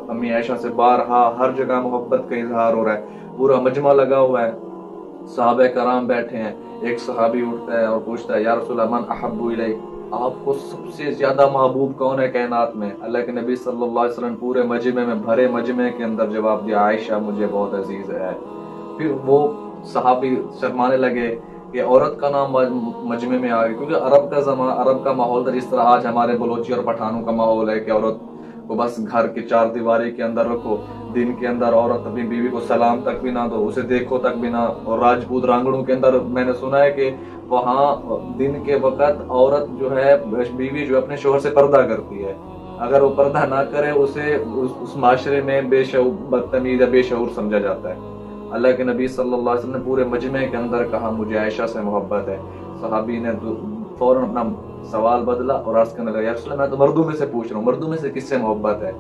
अम्मी आयशा से बारहा हर जगह मोहब्बत का इजहार हो रहा है, पूरा मजमा लगा हुआ है, सहाबे कराम बैठे हैं। एक सहाबी उठता है और पूछता है, या रसूल अल्लाह मन अहब्बु इलैक, आपको सबसे ज्यादा महबूब कौन है कायनात में? अल्लाह के नबी सल्लल्लाहु अलैहि वसल्लम पूरे मजमे में, भरे मजमे के अंदर जवाब दिया, आयशा मुझे बहुत अजीज है। फिर वो सहाबी शर्माने लगे कि औरत का नाम मजमे में आ गया, क्योंकि अरब का जमा, अरब का माहौल था जिस तरह आज हमारे बलोची और पठानों का माहौल है कि औरत को बस घर की चार दीवारी के अंदर रखो, दिन के अंदर औरत अपनी बीवी को सलाम तक भी ना दो, उसे देखो तक भी ना। और राजपूत रांगड़ों के अंदर मैंने सुना है कि वहाँ दिन के वक्त औरत जो है, बीवी जो अपने शोहर से पर्दा करती है, अगर वो पर्दा ना करे उसे उस माशरे में बेशऊर, बदतमीज या बेशऊर समझा जाता है। अल्लाह के नबी सल्लल्लाहु अलैहि वसल्लम ने पूरे मजमे के अंदर कहा मुझे आयशा से मोहब्बत है। सहाबी ने तो फौरन अपना सवाल बदला और अर्ज करने लगा, या रसूल अल्लाह, मैं तो मर्दों में से पूछ रहा हूँ, मर्दों में से किससे मोहब्बत है?